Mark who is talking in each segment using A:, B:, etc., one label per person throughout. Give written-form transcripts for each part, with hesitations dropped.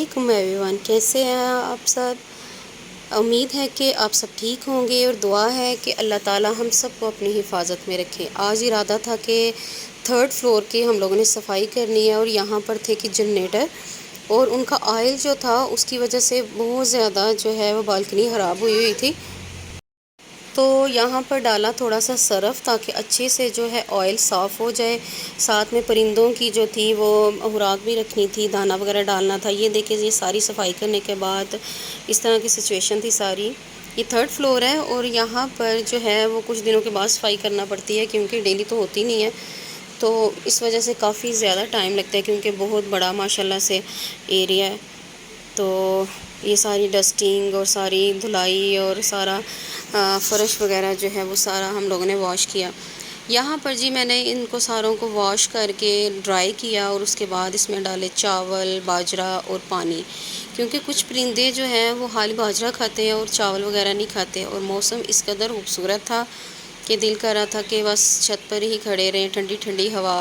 A: علیکم every one, کیسے ہیں آپ سب؟ امید ہے کہ آپ سب ٹھیک ہوں گے اور دعا ہے کہ اللہ تعالی ہم سب کو اپنی حفاظت میں رکھے۔ آج ارادہ تھا کہ تھرڈ فلور کی ہم لوگوں نے صفائی کرنی ہے، اور یہاں پر تھے کہ جنریٹر اور ان کا آئل جو تھا اس کی وجہ سے بہت زیادہ جو ہے وہ بالکنی خراب ہوئی تھی، تو یہاں پر ڈالا تھوڑا سا سرف تاکہ اچھے سے جو ہے آئل صاف ہو جائے۔ ساتھ میں پرندوں کی جو تھی وہ خوراک بھی رکھنی تھی، دانہ وغیرہ ڈالنا تھا۔ یہ دیکھیں، یہ ساری صفائی کرنے کے بعد اس طرح کی سچویشن تھی ساری۔ یہ تھرڈ فلور ہے اور یہاں پر جو ہے وہ کچھ دنوں کے بعد صفائی کرنا پڑتی ہے، کیونکہ ڈیلی تو ہوتی نہیں ہے، تو اس وجہ سے کافی زیادہ ٹائم لگتا ہے، کیونکہ بہت بڑا ماشاءاللہ سے ایریا ہے۔ تو یہ ساری ڈسٹنگ اور ساری دھلائی اور سارا فرش وغیرہ جو ہے وہ سارا ہم لوگوں نے واش کیا۔ یہاں پر جی میں نے ان کو ساروں کو واش کر کے ڈرائی کیا، اور اس کے بعد اس میں ڈالے چاول، باجرہ اور پانی، کیونکہ کچھ پرندے جو ہیں وہ خالی باجرہ کھاتے ہیں اور چاول وغیرہ نہیں کھاتے، اور موسم اس قدر خوبصورت تھا کہ دل کر رہا تھا کہ بس چھت پر ہی کھڑے رہیں ٹھنڈی ٹھنڈی ہوا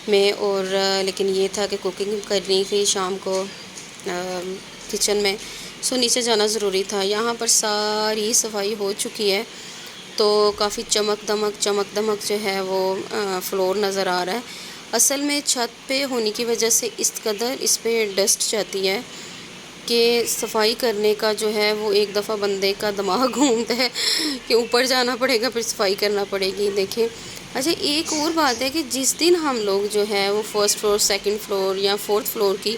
A: میں۔ اور لیکن یہ تھا کہ کوکنگ کرنی تھی شام کو کچن میں، سو نیچے جانا ضروری تھا۔ یہاں پر ساری صفائی ہو چکی ہے، تو کافی چمک دمک جو ہے وہ فلور نظر آ رہا ہے۔ اصل میں چھت پہ ہونے کی وجہ سے اس قدر اس پہ ڈسٹ جاتی ہے کہ صفائی کرنے کا جو ہے وہ ایک دفعہ بندے کا دماغ گھومتا ہے کہ اوپر جانا پڑے گا، پھر صفائی کرنا پڑے گی۔ دیکھیں، اچھا ایک اور بات ہے کہ جس دن ہم لوگ جو ہے وہ فرسٹ فلور، سیکنڈ فلور یا فورتھ فلور کی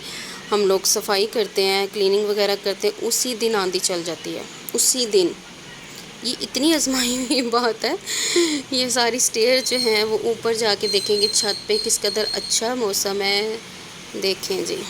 A: ہم لوگ صفائی کرتے ہیں، کلیننگ وغیرہ کرتے ہیں، اسی دن آندھی چل جاتی ہے، اسی دن۔ یہ اتنی آزمائی ہوئی بات ہے۔ یہ ساری سٹیئر جو ہیں وہ اوپر جا کے دیکھیں گے چھت پہ کس قدر اچھا موسم ہے، دیکھیں جی۔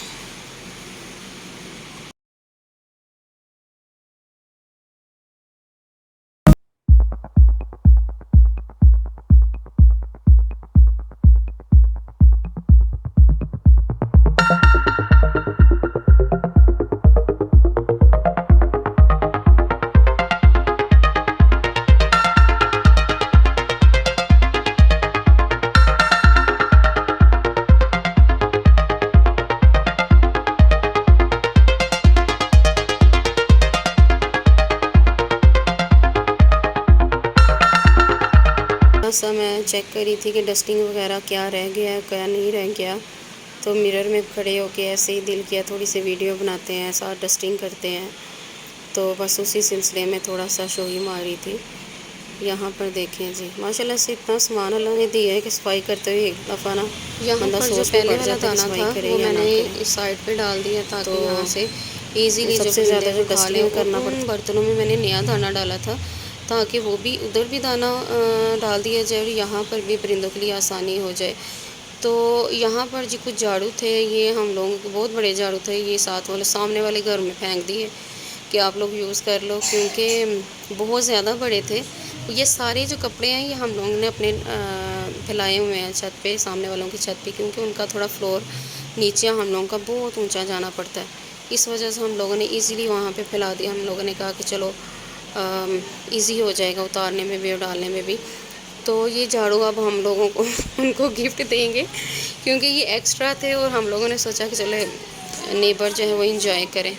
A: سا میں چیک کری تھی کہ ڈسٹنگ وغیرہ کیا رہ گیا کیا نہیں رہ گیا، تو مرر میں کھڑے ہو کے ایسے ہی دل کیا تھوڑی سی ویڈیو بناتے ہیں، ساتھ ڈسٹنگ کرتے ہیں، تو بس اسی سلسلے میں تھوڑا سا شوہی ماری تھی۔ یہاں پر دیکھیں جی، ماشاءاللہ سے اتنا سامان اللہ نے دیا ہے کہ صفائی کرتے ہوئے ایک دفعہ نا یہاں پر جو پہلے والا دانہ تھا وہ میں نے اس سائڈ پہ ڈال دیا تاکہ یہاں سے ایزیلی
B: سب سے زیادہ جو ڈسٹنگ کرنا پڑتا
A: ان برتنوں میں میں نے نیا دانہ ڈالا تھا تاکہ وہ بھی ادھر بھی دانہ ڈال دیا جائے اور یہاں پر بھی پرندوں کے لیے آسانی ہو جائے۔ تو یہاں پر جی کچھ جھاڑو تھے، یہ ہم لوگوں کے بہت بڑے جھاڑو تھے، یہ ساتھ والے سامنے والے گھر میں پھینک دیے کہ آپ لوگ یوز کر لو، کیونکہ بہت زیادہ بڑے تھے۔ یہ سارے جو کپڑے ہیں یہ ہم لوگوں نے اپنے پھیلائے ہوئے ہیں چھت پہ، سامنے والوں کی چھت پہ، کیونکہ ان کا تھوڑا فلور نیچے ہم لوگوں کا بہت اونچا جانا پڑتا ہے، اس وجہ سے ہم لوگوں نے ایزیلی وہاں پہ پھیلا دیا۔ ہم لوگوں نے کہا کہ چلو ایزی ہو جائے گا اتارنے میں بھی اور ڈالنے میں بھی، تو یہ جھاڑو اب ہم لوگوں کو ان کو گفٹ دیں گے، کیونکہ یہ ایکسٹرا تھے اور ہم لوگوں نے سوچا کہ چلے نیبر جو ہے وہ انجوائے کریں۔